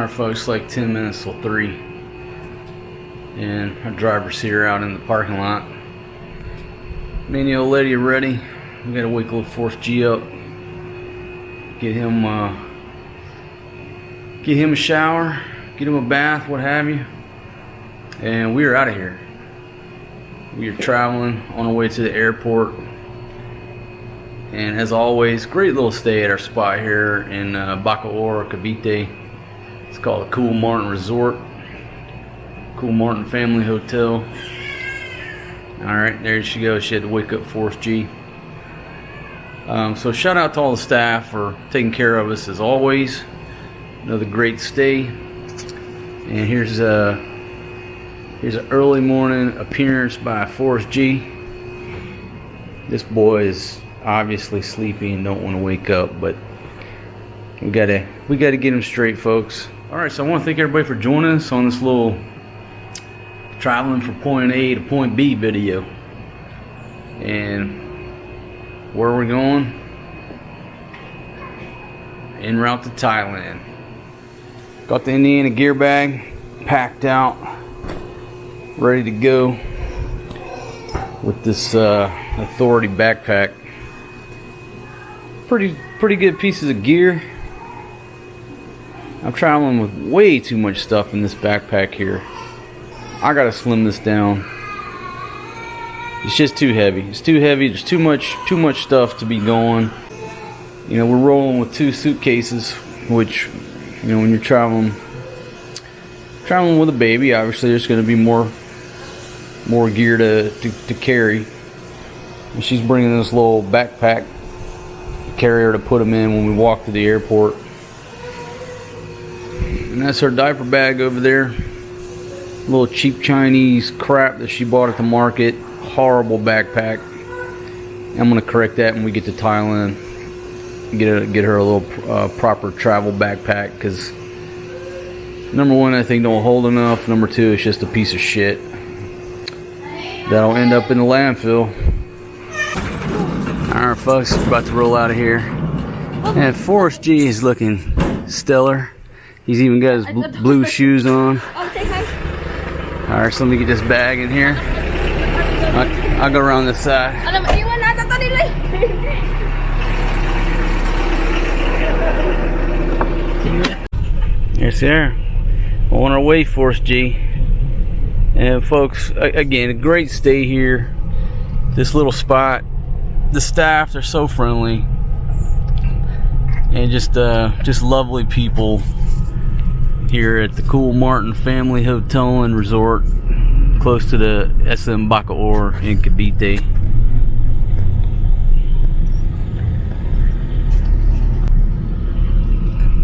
Alright folks, like 10 minutes till 3, and our driver's here out in the parking lot. Me and the old lady are ready. We gotta wake little Forrest G up, get him a shower, get him a bath, what have you, and we are out of here. We are traveling on our way to the airport, and as always, great little stay at our spot here in Baht, Cavite. It's called the Cool Martin Resort, Cool Martin Family Hotel. Alright, there she goes. She had to wake up Forrest G. So shout out to all the staff for taking care of us as always. Another great stay. And here's an early morning appearance by Forrest G. This boy is obviously sleepy and don't want to wake up, but we gotta get him straight, folks. Alright, so I want to thank everybody for joining us on this little traveling from point A to point B video. And where we're going? En route to Thailand. Got the Indiana gear bag packed out, ready to go with this Authority backpack. Pretty good pieces of gear. I'm traveling with way too much stuff in this backpack here. I gotta slim this down. It's just too heavy. It's too heavy. There's too much stuff to be going. You know, we're rolling with 2 suitcases, which, you know, when you're traveling with a baby, obviously there's going to be more gear to carry. And she's bringing this little backpack carrier to put them in when we walk to the airport. And that's her diaper bag over there. Little cheap Chinese crap that she bought at the market. Horrible backpack. I'm gonna correct that when we get to Thailand. Get her a little proper travel backpack, because number one, I think don't hold enough. Number two, it's just a piece of shit that'll end up in the landfill. Alright folks, we're about to roll out of here. And Forrest G is looking stellar. He's even got his blue shoes on. Alright, so let me get this bag in here. I'll go around this side. Yes, sir. On our way, Forrest G. And folks, again, a great stay here. This little spot. The staff, they're so friendly. And just lovely people here at the Cool Martin Family Hotel and Resort, close to the SM Baht in Cavite.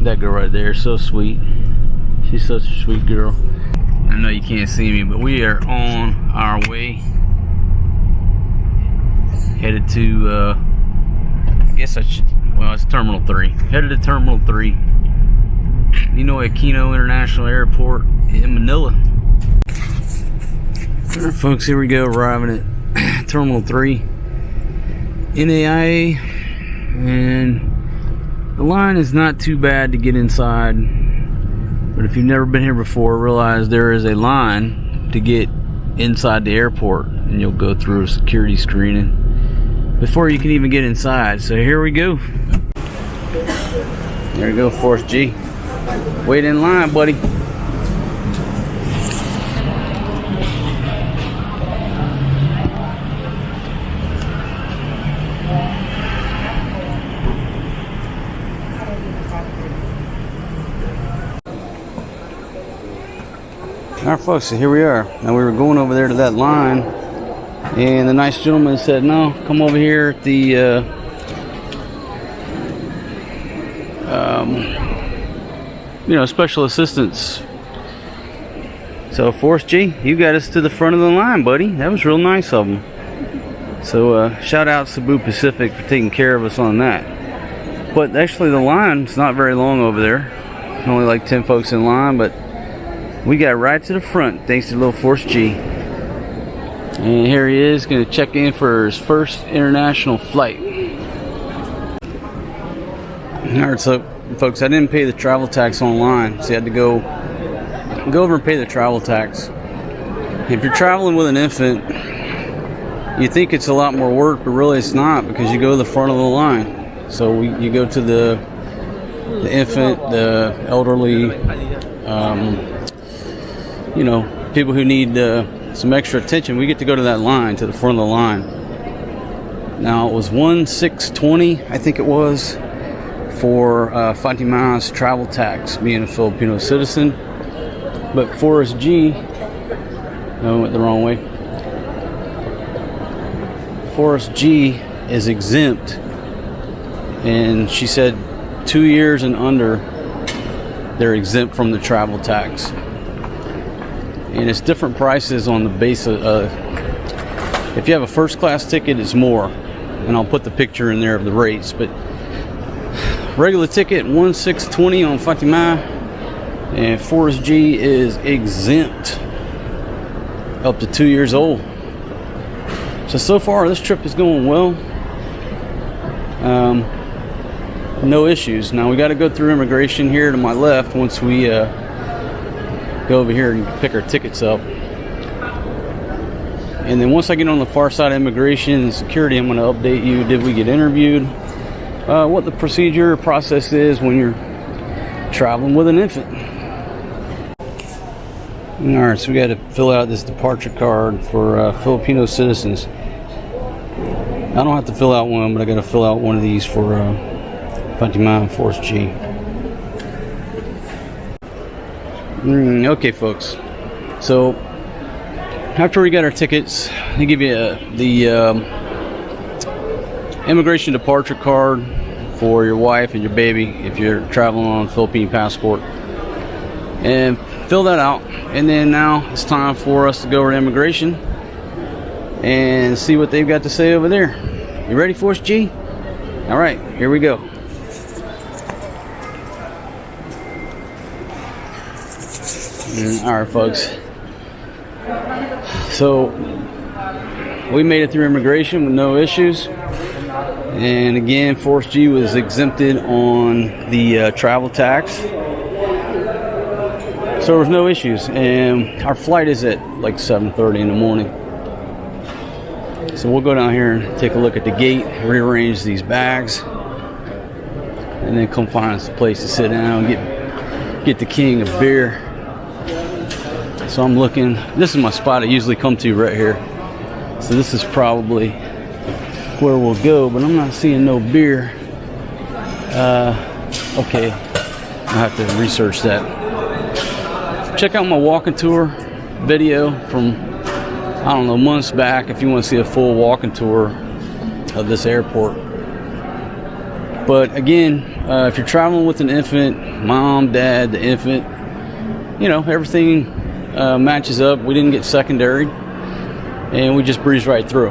That girl right there, so sweet. She's such a sweet girl. I know you can't see me, but we are on our way, headed to I guess I should, well, it's Terminal 3. Headed to Terminal 3, Ninoy Aquino International Airport in Manila. Alright folks, here we go, arriving at Terminal 3 NAIA, and the line is not too bad to get inside, but if you've never been here before, realize there is a line to get inside the airport, and you'll go through a security screening before you can even get inside. So here we go. There you go, Forrest G. Wait in line, buddy. Alright folks, so here we are. Now we were going over there to that line, and the nice gentleman said, no, come over here at the special assistance. So Forrest G, you got us to the front of the line, buddy. That was real nice of him. So shout out Cebu Pacific for taking care of us on that. But actually the line's not very long over there. Only like 10 folks in line, but we got right to the front thanks to little Forrest G. And here he is, going to check in for his first international flight. Alright, so folks, I didn't pay the travel tax online, so you had to go over and pay the travel tax. If you're traveling with an infant, you think it's a lot more work, but really it's not, because you go to the front of the line. So you go to the infant, the elderly, you know, people who need some extra attention. We get to go to that line, to the front of the line. Now it was 1,620, I think it was, for Fatima's travel tax, being a Filipino citizen. But Forrest G, no, I went the wrong way. Forrest G is exempt, and she said 2 years and under, they're exempt from the travel tax. And it's different prices on the base of, if you have a first class ticket, it's more, and I'll put the picture in there of the rates. But regular ticket 1,620 on Fatima, and Forrest G is exempt up to 2 years old. So far this trip is going well. No issues. Now we got to go through immigration here to my left once we go over here and pick our tickets up. And then once I get on the far side of immigration and security, I'm going to update you. Did we get interviewed? What the process is when you're traveling with an infant. Alright, so we got to fill out this departure card for Filipino citizens. I don't have to fill out one, but I got to fill out one of these for Fatima and Forrest G. Okay, folks. So after we got our tickets, they give you the immigration departure card for your wife and your baby if you're traveling on a Philippine passport, and fill that out. And then now it's time for us to go over to immigration and see what they've got to say over there. You ready, Forrest G? All right, here we go. All right, folks. So we made it through immigration with no issues. And again, Forrest G was exempted on the travel tax. So there was no issues, and our flight is at like 7:30 in the morning. So we'll go down here and take a look at the gate, rearrange these bags, and then come find us a place to sit down and get the king of beer. So I'm looking, this is my spot I usually come to right here. So this is probably where we'll go, but I'm not seeing no beer. Okay, I'll have to research that. Check out my walking tour video from, I don't know, months back if you want to see a full walking tour of this airport. But again, if you're traveling with an infant, mom, dad, the infant, you know, everything matches up. We didn't get secondary, and we just breezed right through.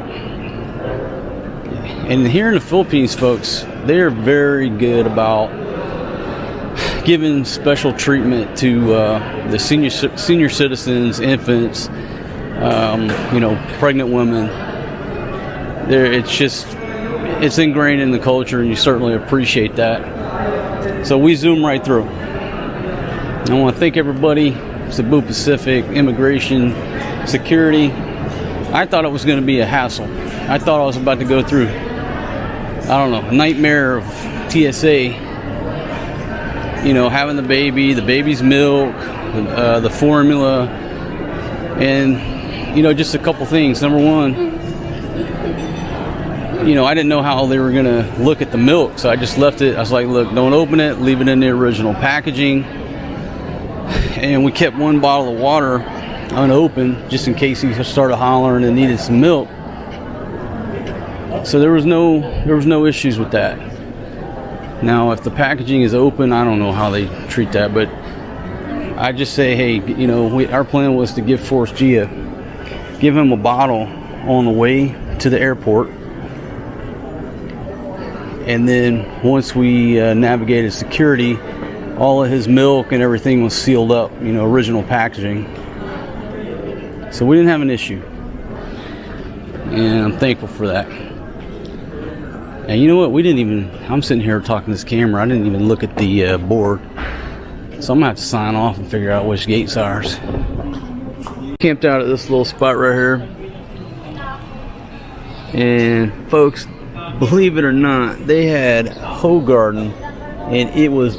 And here in the Philippines, folks, they're very good about giving special treatment to the senior citizens, infants, you know, pregnant women. It's ingrained in the culture, and you certainly appreciate that. So we zoom right through. I want to thank everybody, Cebu Pacific, immigration, security. I thought it was going to be a hassle. I thought I was about to go through, I don't know, a nightmare of TSA. You know, having the baby's milk, the formula, and, you know, just a couple things. Number one, you know, I didn't know how they were going to look at the milk, so I just left it. I was like, look, don't open it, leave it in the original packaging. And we kept one bottle of water unopened just in case he started hollering and needed some milk. So there was no issues with that. Now, if the packaging is open, I don't know how they treat that, but I just say, hey, you know, our plan was to give Forrest G give him a bottle on the way to the airport, and then once we navigated security, all of his milk and everything was sealed up, you know, original packaging. So we didn't have an issue, and I'm thankful for that. And you know what? I'm sitting here talking to this camera. I didn't even look at the board. So I'm going to have to sign off and figure out which gate's ours. Camped out at this little spot right here. And folks, believe it or not, they had Hoe Garden. And it was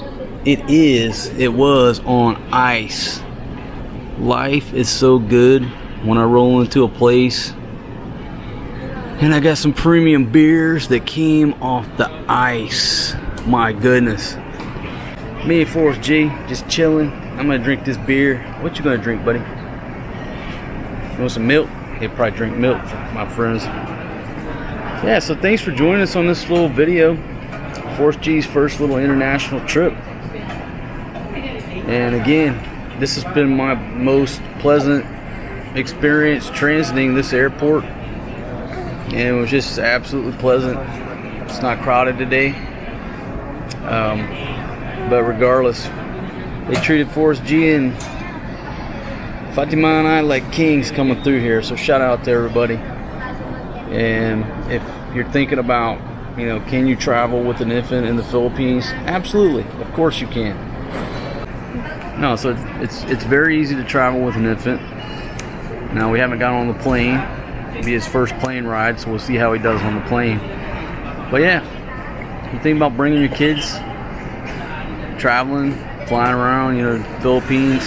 on ice. Life is so good when I roll into a place and I got some premium beers that came off the ice. My goodness. Me and Forrest G just chilling. I'm gonna drink this beer. What you gonna drink, buddy? You want some milk? He'll probably drink milk, my friends. Yeah, so thanks for joining us on this little video. Forrest G's first little international trip. And again, this has been my most pleasant experience transiting this airport. And it was just absolutely pleasant. It's not crowded today. But regardless, they treated Forrest G and Fatima and I like kings coming through here. So shout out to everybody. And if you're thinking about, can you travel with an infant in the Philippines? Absolutely. Of course you can. No, so it's very easy to travel with an infant. Now, we haven't got on the plane. It'll be his first plane ride, so we'll see how he does on the plane. But yeah, you think about bringing your kids, traveling, flying around, Philippines,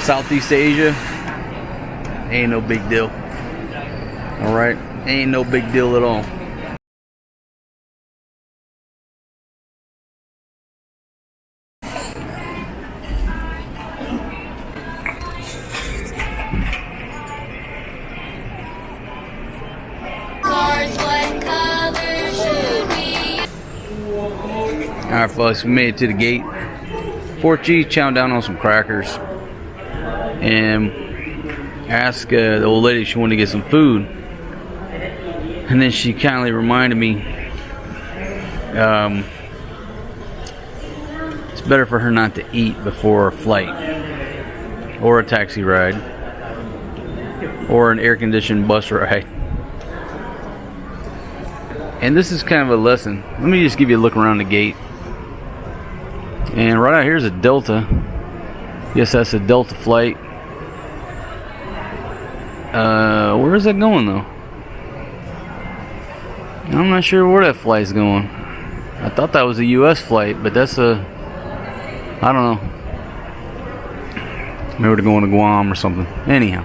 Southeast Asia, ain't no big deal. All right, ain't no big deal at all. Alright folks, we made it to the gate. Forrest G chowing down on some crackers and asked the old lady if she wanted to get some food. And then she kindly reminded me it's better for her not to eat before a flight or a taxi ride or an air-conditioned bus ride. And this is kind of a lesson. Let me just give you a look around the gate. And right out here is a Delta. Yes, that's a Delta flight. Where is that going though? I'm not sure where that flight's going. I thought that was a US flight, but that's I don't know. Maybe they're going to Guam or something. Anyhow.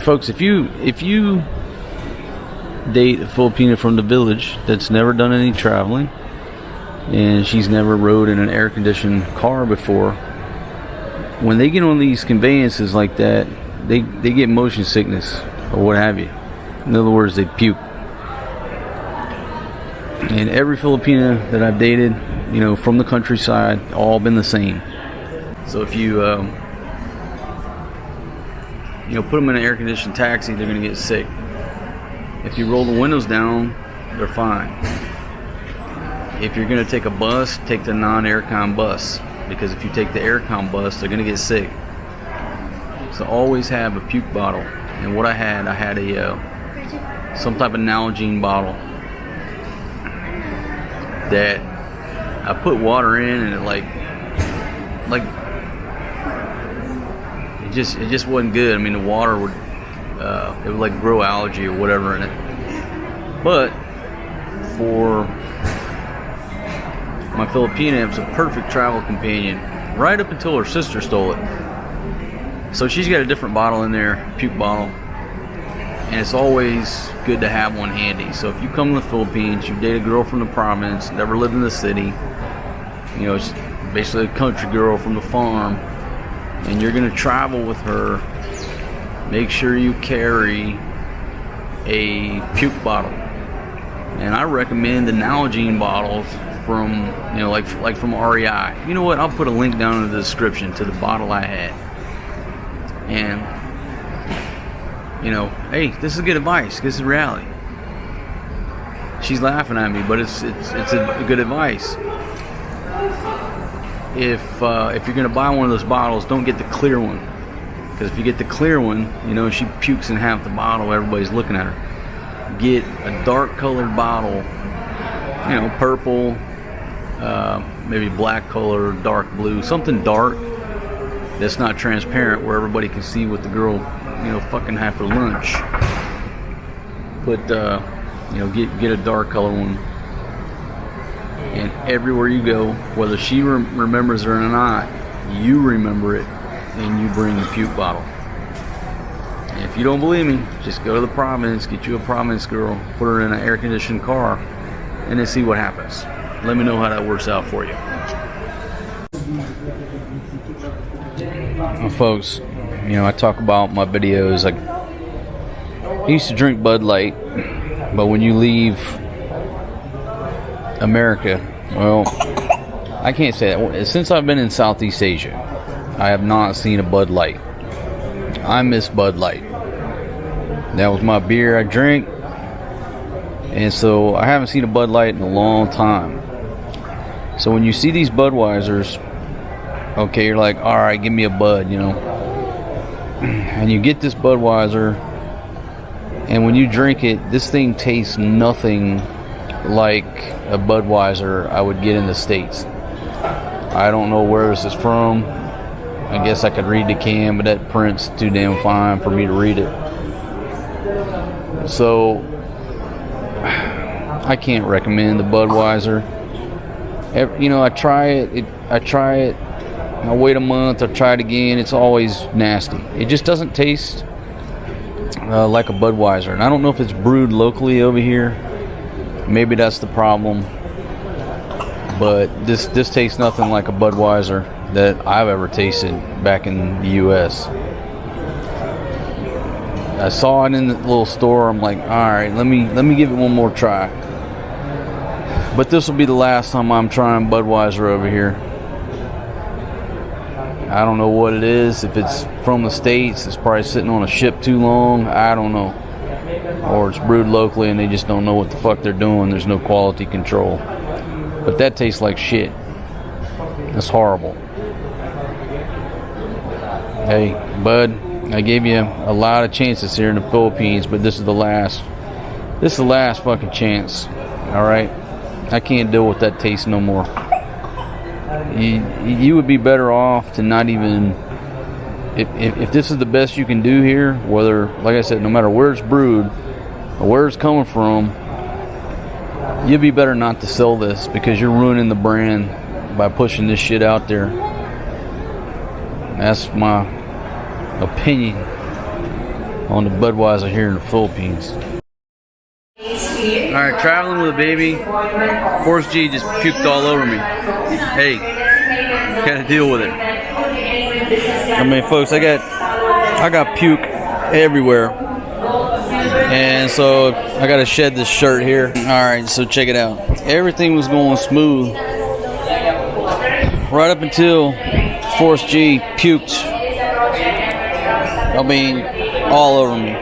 Folks, if you date a Filipina from the village that's never done any traveling and she's never rode in an air-conditioned car before, when they get on these conveyances like that, they get motion sickness or what have you. In other words, they puke. And every Filipina that I've dated, from the countryside, all been the same. So if you put them in an air-conditioned taxi, they're going to get sick. If you roll the windows down, they're fine. If you're going to take a bus, take the non-aircon bus. Because if you take the aircon bus, they're going to get sick. So always have a puke bottle. And what I had a some type of Nalgene bottle that I put water in, and it just wasn't good. I mean, the water would it would like grow algae or whatever in it. But for my Filipina, it was a perfect travel companion right up until her sister stole it. So she's got a different bottle in there, puke bottle, and it's always good to have one handy. So if you come to the Philippines, you date a girl from the province, never lived in the city, it's basically a country girl from the farm, and you're going to travel with her, make sure you carry a puke bottle. And I recommend the Nalgene bottles from, like from REI. You know what? I'll put a link down in the description to the bottle I had. And, hey, this is good advice. This is reality. She's laughing at me, but it's a good advice. If you're going to buy one of those bottles, don't get the clear one. Because if you get the clear one, she pukes in half the bottle. Everybody's looking at her. get a dark colored bottle, you know, purple, maybe black color, dark blue, something dark that's not transparent where everybody can see what the girl, you know, fucking have for lunch. But you know, get a dark color one, and everywhere you go, whether she remembers it or not, you remember it, and you bring the puke bottle. And if you don't believe me, just go to the province, get you a province girl, put her in an air-conditioned car, and then see what happens. Let me know how that works out for you. Well, folks, you know, I talk about my videos, like, I used to drink Bud Light, but when you leave America, well, I can't say that. Since I've been in Southeast Asia, I have not seen a Bud Light. I miss Bud Light. That was my beer I drank, and so I haven't seen a Bud Light in a long time. So when you see these Budweisers, okay, you're like, all right, give me a Bud, you know. And you get this Budweiser, and when you drink it, this thing tastes nothing like a Budweiser I would get in the States. I don't know where this is from. I guess I could read the can, but that print's too damn fine for me to read it. So I can't recommend the Budweiser. You know, I try it. I wait a month, I try it again. It's always nasty. It just doesn't taste like a Budweiser. And I don't know if it's brewed locally over here. Maybe that's the problem. But this tastes nothing like a Budweiser that I've ever tasted back in the U.S. I saw it in the little store. I'm like, all right, let me give it one more try. But this will be the last time I'm trying Budweiser over here. I don't know what it is. If it's from the States, it's probably sitting on a ship too long. I don't know. Or it's brewed locally and they just don't know what the fuck they're doing. There's no quality control. But that tastes like shit. That's horrible. Hey, bud, I gave you a lot of chances here in the Philippines, but this is the last. This is the last fucking chance. All right? I can't deal with that taste no more. You would be better off to not even, if this is the best you can do here, whether, like I said, no matter where it's brewed or where it's coming from, you'd be better not to sell this, because you're ruining the brand by pushing this shit out there. That's my opinion on the Budweiser here in the Philippines. Alright, traveling with a baby. Forrest G just puked all over me. Hey, gotta deal with it. I mean, folks, I got puke everywhere. And so I gotta shed this shirt here. Alright, so check it out. Everything was going smooth right up until Forrest G puked. I mean, all over me.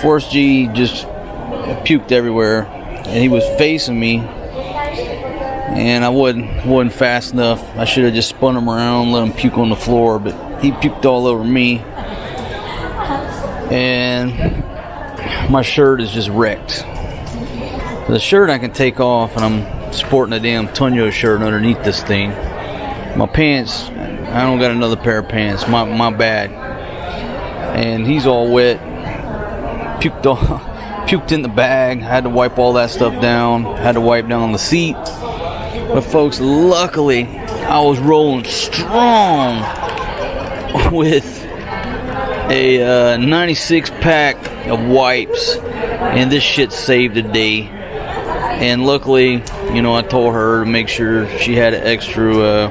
Forrest G just puked everywhere, and he was facing me, and I wasn't fast enough. I should have just spun him around, let him puke on the floor, but he puked all over me, and my shirt is just wrecked. The shirt I can take off, and I'm sporting a damn Tonyo shirt underneath this thing. My pants, I don't got another pair of pants. My bad. And he's all wet. Puked in the bag. Had to wipe all that stuff down. Had to wipe down the seat. But folks, luckily, I was rolling strong with a 96 pack of wipes, and this shit saved the day. And luckily, you know, I told her to make sure she had an extra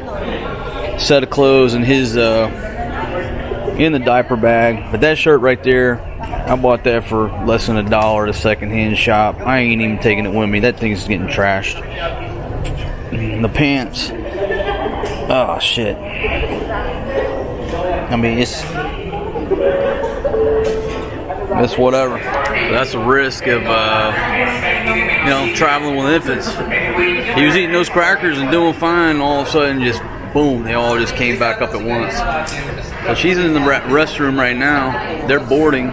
set of clothes in his in the diaper bag. But that shirt right there, I bought that for less than $1 at a secondhand shop. I ain't even taking it with me. That thing's getting trashed. The pants, oh shit. I mean, it's whatever. That's the risk of you know, traveling with infants. He was eating those crackers and doing fine, and all of a sudden, just boom, they all just came back up at once. So she's in the restroom right now. They're boarding.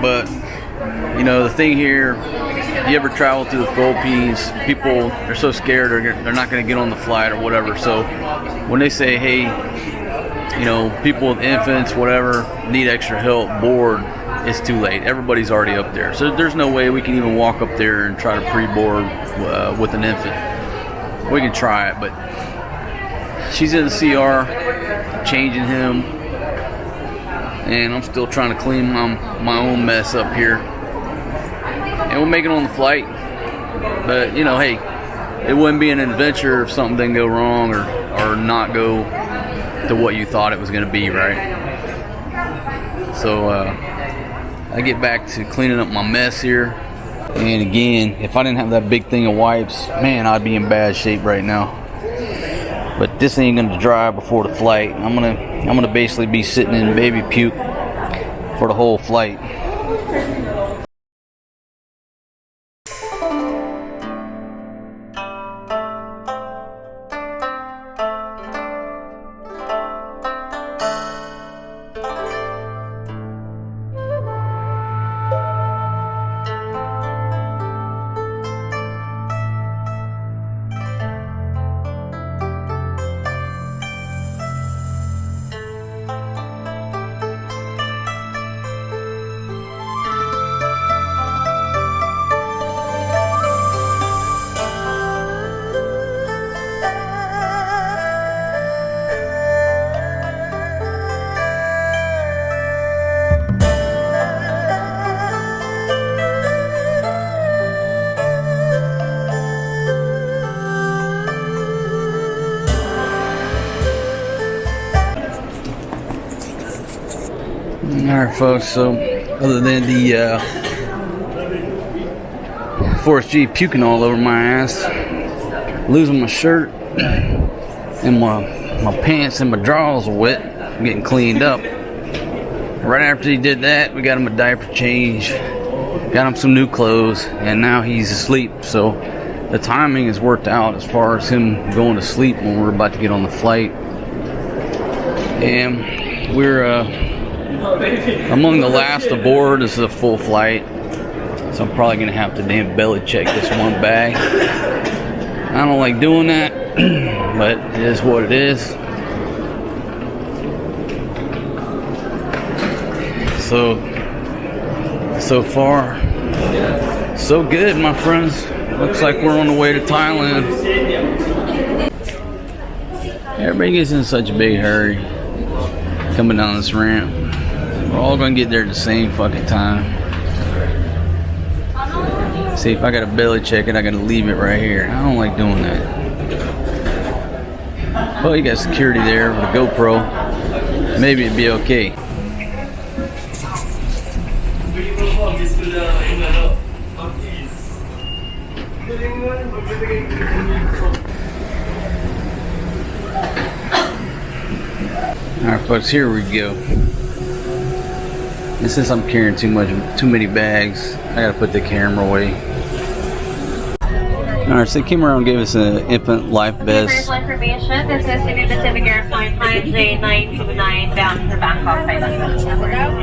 But you know, the thing here, you ever travel to the Philippines, people are so scared they're not going to get on the flight or whatever. So when they say, hey, you know, people with infants, whatever, need extra help board, it's too late. Everybody's already up there. So there's no way we can even walk up there and try to pre-board with an infant. We can try it, but she's in the CR, changing him, and I'm still trying to clean my own mess up here. And we'll make it on the flight. But, you know, hey, it wouldn't be an adventure if something didn't go wrong or not go to what you thought it was going to be, right? So I get back to cleaning up my mess here. And again, if I didn't have that big thing of wipes, man, I'd be in bad shape right now. But this ain't gonna dry before the flight. I'm gonna basically be sitting in baby puke for the whole flight. Alright folks, so other than the Forrest G puking all over my ass, losing my shirt, and my pants and my drawers are wet, I'm getting cleaned up. Right after he did that, we got him a diaper change, got him some new clothes, and now he's asleep. So the timing has worked out as far as him going to sleep when we're about to get on the flight. And we're among the last aboard. This is a full flight, so I'm probably gonna have to damn belly check this one bag. I don't like doing that, but it is what it is. So far, so good, my friends. Looks like we're on the way to Thailand. Everybody gets in such a big hurry coming down this ramp. We're all gonna get there at the same fucking time. See, if I gotta belly check it, I gotta leave it right here. I don't like doing that. Well, you got security there with a GoPro. Maybe it'd be okay. Alright folks, here we go. And since I'm carrying too many bags, I gotta put the camera away. Alright, so they came around and gave us an infant life vest. For information, this is Cebu Pacific Air Flight 9J929 bound for Bangkok, Thailand.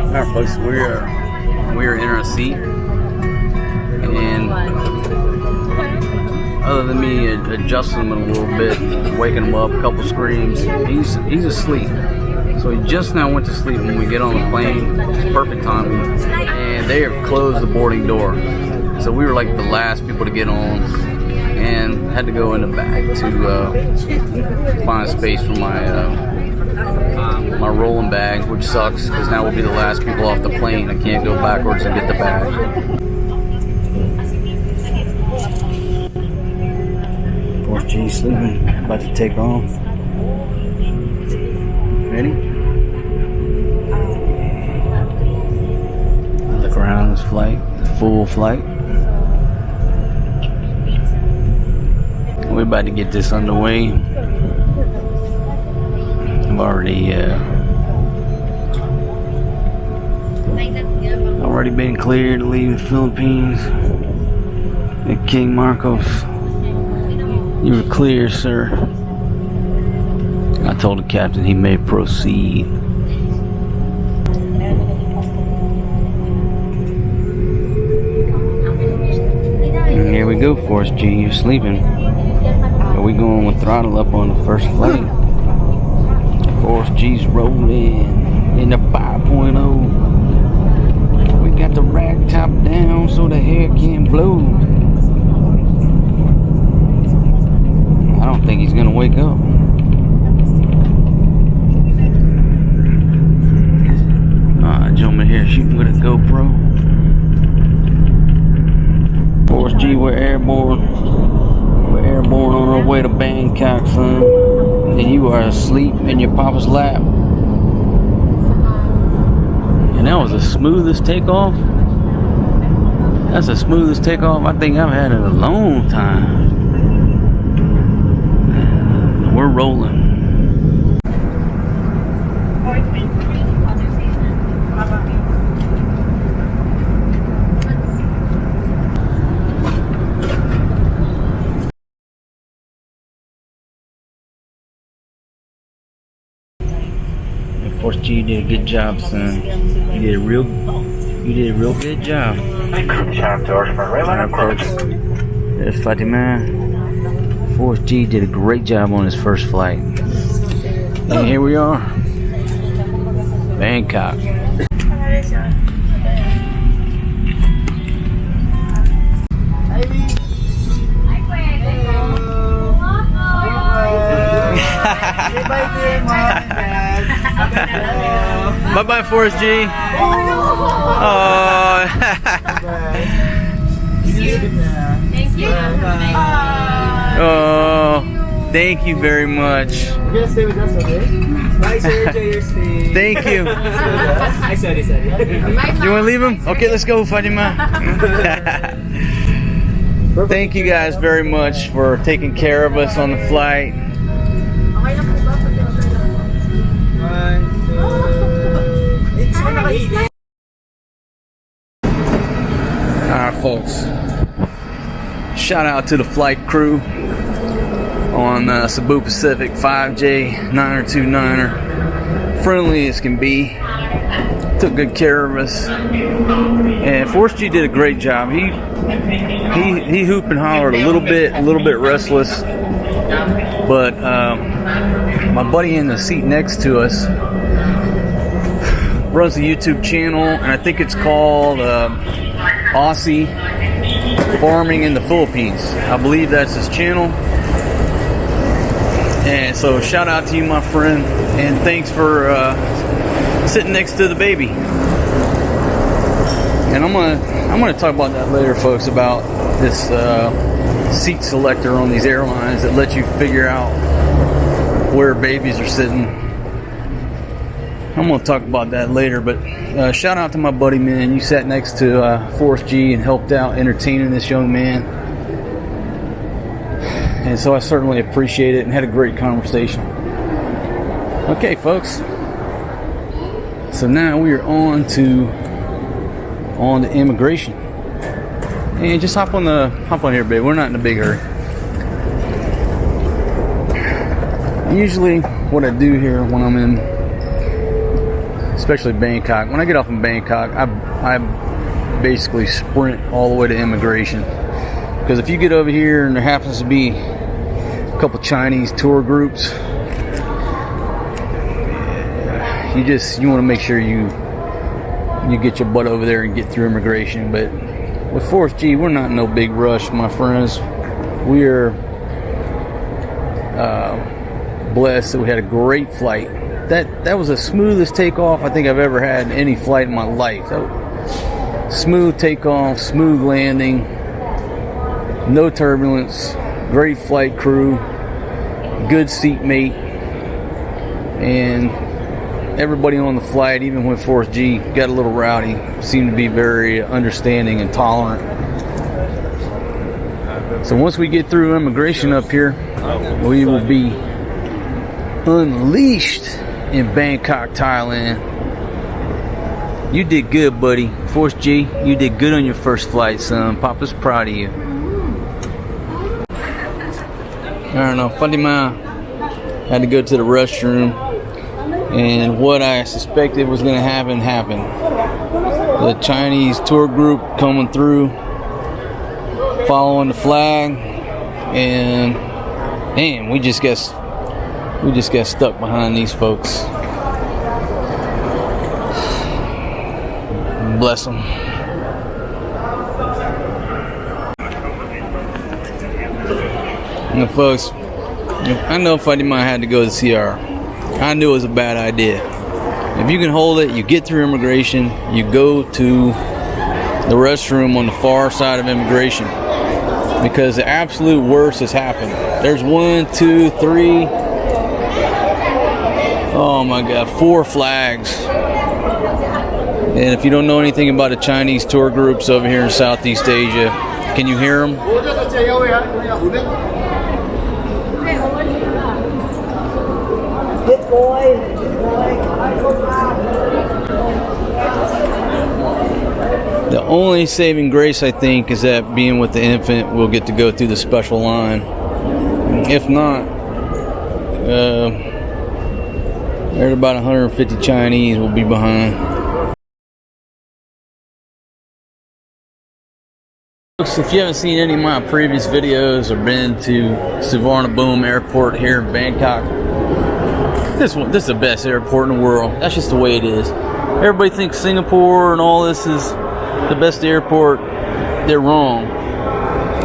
Alright folks, we're in our seat. And other than me adjusting him a little bit, waking him up, a couple screams, he's asleep. So he just now went to sleep when we get on the plane. It's perfect timing. And they have closed the boarding door. So we were like the last people to get on. And had to go in the back to find space for my my rolling bag, which sucks because now we'll be the last people off the plane. I can't go backwards and get the bag. Forrest G sleeping, about to take off. Ready? Look around this flight, full flight. We're about to get this underway. I've already been cleared to leave the Philippines. At King Marcos, you were clear, sir. I told the captain he may proceed. Here we go, Forrest G. You're sleeping. Are we going with throttle up on the first flight? Forrest G's rolling in the 5.0. We got the rag top down so the hair can't blow. I don't think he's gonna wake up. Gentleman here shooting with a GoPro. Forrest G, we're airborne. We're airborne on our way to Bangkok, son. And you are asleep in your papa's lap. And that was the smoothest takeoff. That's the smoothest takeoff I think I've had in a long time. We're rolling. Forrest G, you did a good job, son. You did a real good job. Alright, folks. There's Fatima. Forrest G did a great job on his first flight. And here we are. Bangkok. Bye-bye, Forrest G. Oh. Thank you. Oh, thank you very much. You're gonna stay with us, okay? Bye, sir. Enjoy your stay. Thank you. Sorry. You want to leave him? Okay, let's go, Fatima. Thank you guys very much for taking care of us on the flight. Alright, folks. Shout out to the flight crew on Cebu Pacific 5J929er. Friendly as can be. Took good care of us. And Forrest G did a great job. He hooped and hollered a little bit restless. But my buddy in the seat next to us runs a YouTube channel, and I think it's called Aussie Farming in the Philippines. I believe that's his channel. And so shout out to you, my friend, and thanks for sitting next to the baby. And I'm gonna talk about that later, folks, about this seat selector on these airlines that let you figure out where babies are sitting. I'm gonna talk about that later, but shout out to my buddy, man. You sat next to Forrest G and helped out entertaining this young man, and so I certainly appreciate it and had a great conversation. Okay, folks, so now we are on to immigration, and just hop on here, babe. We're not in a big hurry. Usually what I do here when I'm in, especially Bangkok, when I get off in Bangkok, I basically sprint all the way to immigration, because if you get over here and there happens to be a couple Chinese tour groups, you want to make sure you get your butt over there and get through immigration. But with Forrest G, we're not in no big rush, my friends. We're blessed that we had a great flight. That was the smoothest takeoff I think I've ever had in any flight in my life. Smooth takeoff, smooth landing, no turbulence, great flight crew, good seatmate, and everybody on the flight, even when Forrest G got a little rowdy, seemed to be very understanding and tolerant. So once we get through immigration up here, we will be unleashed in Bangkok, Thailand. You did good, buddy. Forrest G, you did good on your first flight, son. Papa's proud of you. I don't know, Fatima had to go to the restroom, and what I suspected was going to happen happened. The Chinese tour group coming through, following the flag, and man, we just got stuck behind these folks. Bless them. Now, folks, I know Funny might have to go to the CR. I knew it was a bad idea. If you can hold it, you get through immigration, you go to the restroom on the far side of immigration, because the absolute worst has happened. There's 1, 2, 3, oh my God, 4 flags. And if you don't know anything about the Chinese tour groups over here in Southeast Asia, can you hear them? The only saving grace, I think, is that being with the infant, we'll get to go through the special line. If not, there's about 150 Chinese will be behind. If you haven't seen any of my previous videos or been to Suvarnabhumi Airport here in Bangkok, this is the best airport in the world. That's just the way it is. Everybody thinks Singapore and all this is the best airport. They're wrong.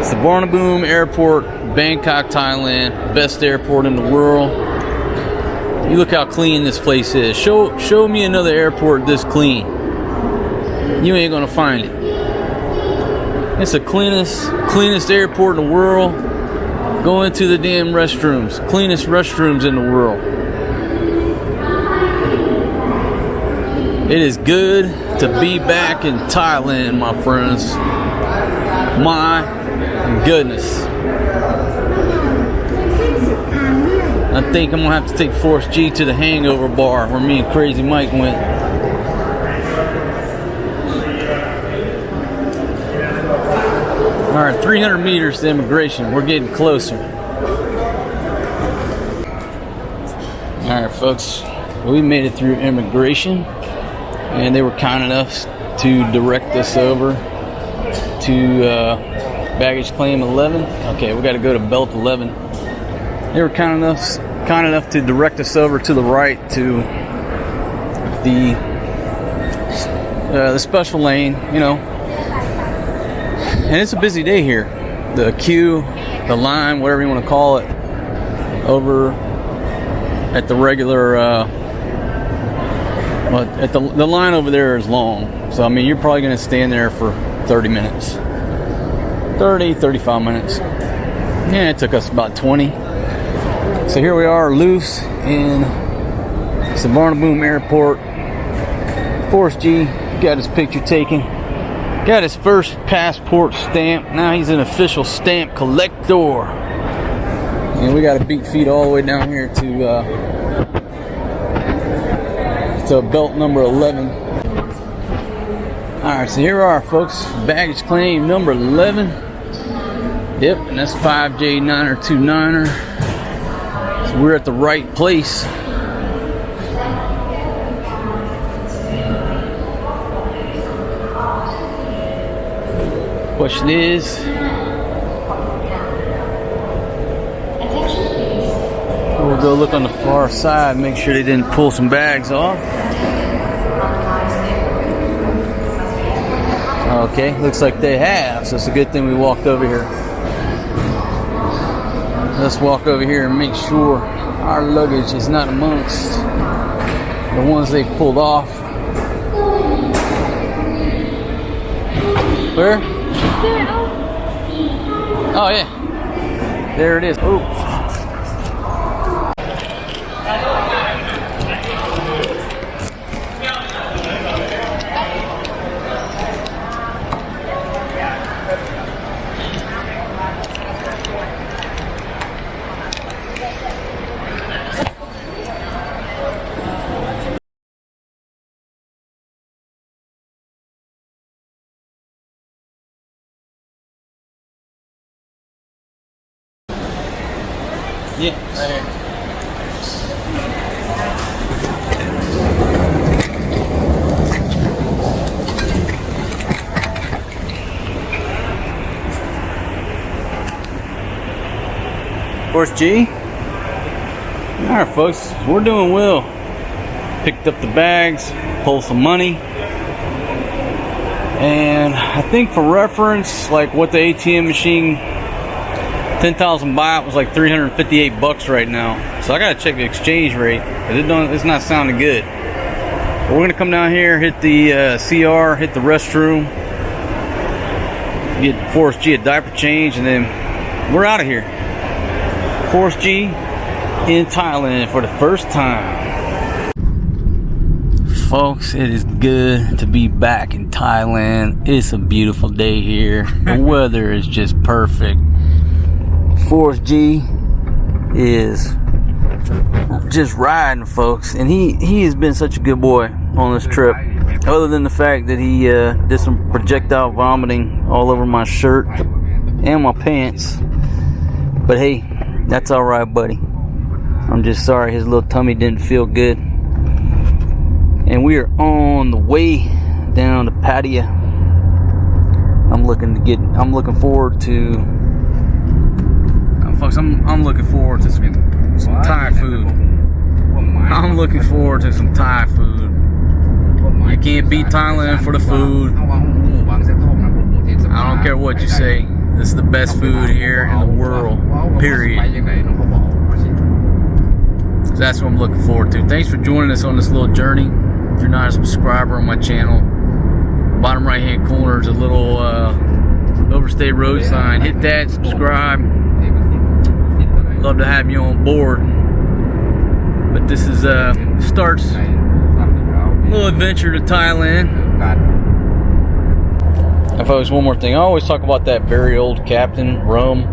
Suvarnabhumi Airport, Bangkok, Thailand, best airport in the world. You look how clean this place is. Show me another airport this clean. You ain't gonna find it. It's the cleanest airport in the world. Go into the damn restrooms. Cleanest restrooms in the world. It is good to be back in Thailand, my friends. My goodness. I think I'm gonna have to take Forrest G to the hangover bar where me and Crazy Mike went. All right, 300 meters to immigration. We're getting closer. All right, folks, we made it through immigration, and they were kind enough to direct us over to baggage claim 11. Okay, we got to go to belt 11. They were kind enough to direct us over to the right to the special lane, you know. And it's a busy day here. The queue, the line, whatever you want to call it, over at the regular, the line over there is long. So, I mean, you're probably going to stand there for 30 minutes. 35 minutes. Yeah, it took us about 20. So here we are, loose in Suvarnabhumi Airport. Forrest G got his picture taken. Got his first passport stamp. Now he's an official stamp collector. And we got to beat feet all the way down here to belt number 11. Alright, so here we are, folks. Baggage claim number 11. Yep, and that's 5J9er 29er. So we're at the right place. Question is, we'll go look on the far side, make sure they didn't pull some bags off. Okay, looks like they have, so it's a good thing we walked over here. Let's walk over here and make sure our luggage is not amongst the ones they pulled off. Where? Oh yeah, there it is. Oh. Yeah, right here. Forrest G. Alright folks, we're doing well. Picked up the bags, pulled some money. And I think for reference, like what the ATM machine, 10,000 baht was like 358 bucks right now. So I gotta check the exchange rate, because it's not sounding good. But we're gonna come down here, hit the CR, hit the restroom, get Forrest G a diaper change, and then we're out of here. Forrest G in Thailand for the first time. Folks, it is good to be back in Thailand. It's a beautiful day here. The weather is just perfect. Forrest G is just riding, folks, and he has been such a good boy on this trip. Other than the fact that he did some projectile vomiting all over my shirt and my pants. But hey, that's all right, buddy. I'm just sorry his little tummy didn't feel good. And we are on the way down to Pattaya. I'm looking forward to folks, I'm looking forward to some Thai food. I'm looking forward to some Thai food. You can't beat Thailand for the food. I don't care what you say. This is the best food here in the world, period. So that's what I'm looking forward to. Thanks for joining us on this little journey. If you're not a subscriber on my channel, bottom right hand corner is a little overstay road sign. Hit that, subscribe. Love to have you on board. But this is starts a little adventure to Thailand. And folks, one more thing. I always talk about that very old Captain rum,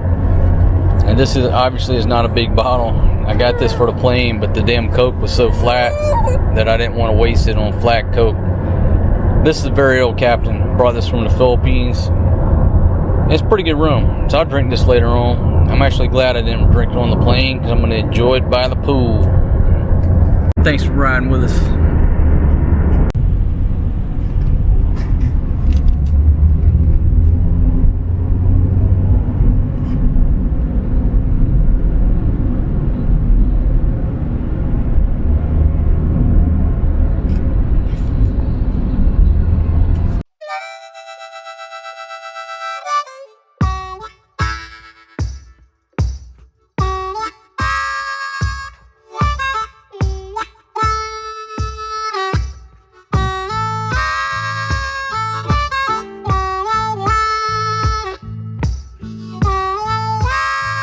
and this is obviously is not a big bottle. I got this for the plane, but the damn Coke was so flat that I didn't want to waste it on flat Coke. This is a very old Captain. Brought this from the Philippines. It's pretty good rum, so I'll drink this later on. I'm actually glad I didn't drink it on the plane because I'm going to enjoy it by the pool. Thanks for riding with us.